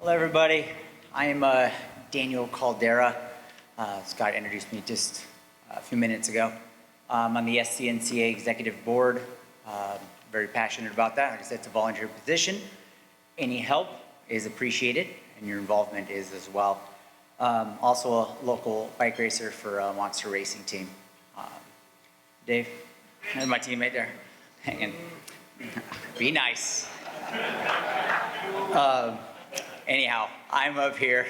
Hello, everybody. I am Daniel Caldera. Scott introduced me just a few minutes ago. I'm on the SCNCA Executive Board. Very passionate about that. Like I said, it's a volunteer position. Any help is appreciated, and your involvement is as well. Also a local bike racer for a Monster Racing team. Dave, and my teammate there. Hanging. Be nice. Anyhow, I'm up here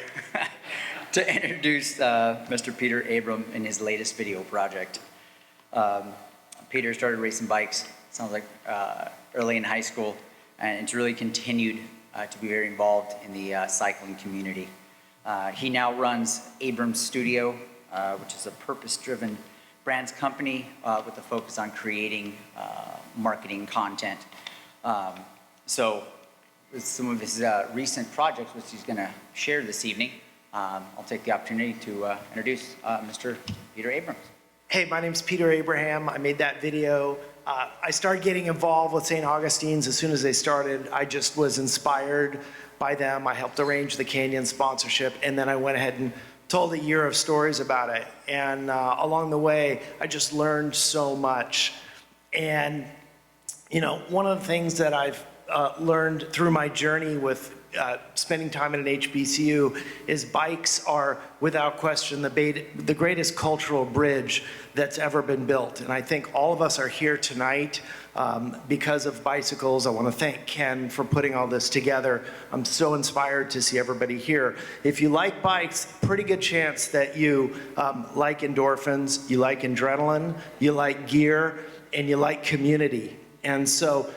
to introduce Mr. Peter Abrham in his latest video project. Peter started racing bikes, sounds like early in high school, and it's really continued to be very involved in the cycling community. He now runs Abrham Studio, which is a purpose-driven brands company with a focus on creating marketing content. So with some of his recent projects, which he's going to share this evening, I'll take the opportunity to introduce Mr. Peter Abrams. Hey, my name's Peter Abraham. I made that video. I started getting involved with St. Augustine's as soon as they started. I just was inspired by them. I helped arrange the Canyon sponsorship, and then I went ahead and told a year of stories about it. And along the way, I just learned so much. And, you know, one of the things that I've learned through my journey with spending time at an HBCU is bikes are, without question, the greatest cultural bridge that's ever been built. And I think all of us are here tonight because of bicycles. I want to thank Ken for putting all this together. I'm so inspired to see everybody here. If you like bikes, pretty good chance that you like endorphins, you like adrenaline, you like gear, and you like community. And so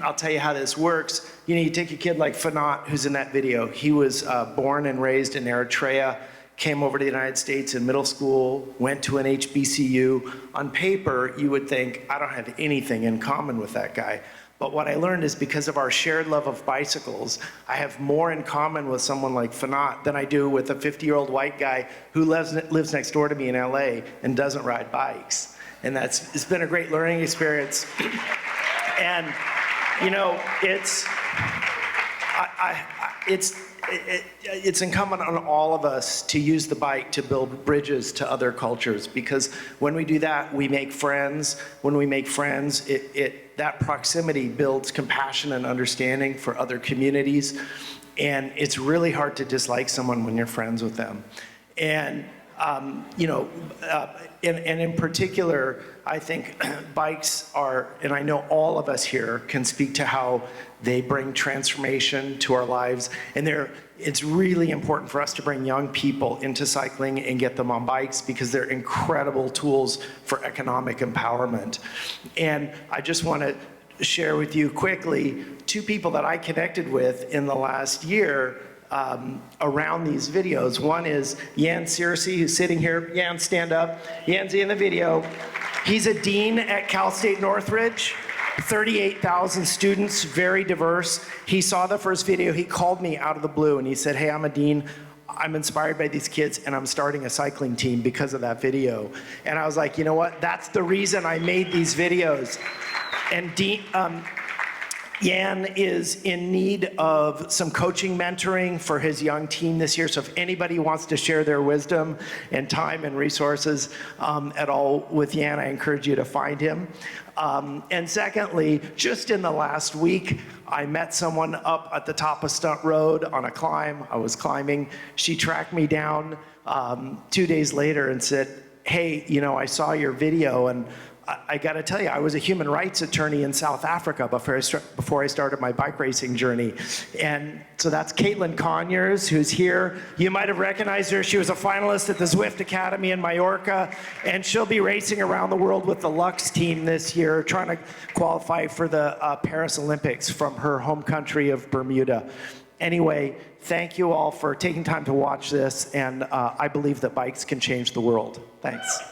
I'll tell you how this works. You know, you take a kid like Fanat, who's in that video. He was born and raised in Eritrea, came over to the United States in middle school, went to an HBCU. On paper, you would think, I don't have anything in common with that guy. But what I learned is because of our shared love of bicycles, I have more in common with someone like Fanat than I do with a 50-year-old white guy who lives next door to me in LA and doesn't ride bikes. And it's been a great learning experience. And you know, it's incumbent on all of us to use the bike to build bridges to other cultures, because when we do that, we make friends. When we make friends, that proximity builds compassion and understanding for other communities. And it's really hard to dislike someone when you're friends with them. And you know, and in particular, I think bikes are, and I know all of us here can speak to how they bring transformation to our lives. And it's really important for us to bring young people into cycling and get them on bikes because they're incredible tools for economic empowerment. And I just want to share with you quickly two people that I connected with in the last year around these videos. One is Jan Searcy, who's sitting here. Jan, stand up. Jan's in the video. He's a dean at Cal State Northridge, 38,000 students, very diverse. He saw the first video. He called me out of the blue and he said, hey, I'm a dean. I'm inspired by these kids and I'm starting a cycling team because of that video. And I was like, you know what? That's the reason I made these videos. And Jan is in need of some coaching mentoring for his young team this year. So if anybody wants to share their wisdom and time and resources at all with Jan, I encourage you to find him. And secondly, just in the last week, I met someone up at the top of Stunt Road on a climb. I was climbing. She tracked me down 2 days later and said, hey, you know, I saw your video and I got to tell you, I was a human rights attorney in South Africa before I started my bike racing journey. And so that's Caitlin Conyers, who's here. You might have recognized her. She was a finalist at the Zwift Academy in Mallorca, and she'll be racing around the world with the Lux team this year, trying to qualify for the Paris Olympics from her home country of Bermuda. Anyway, thank you all for taking time to watch this, and I believe that bikes can change the world. Thanks.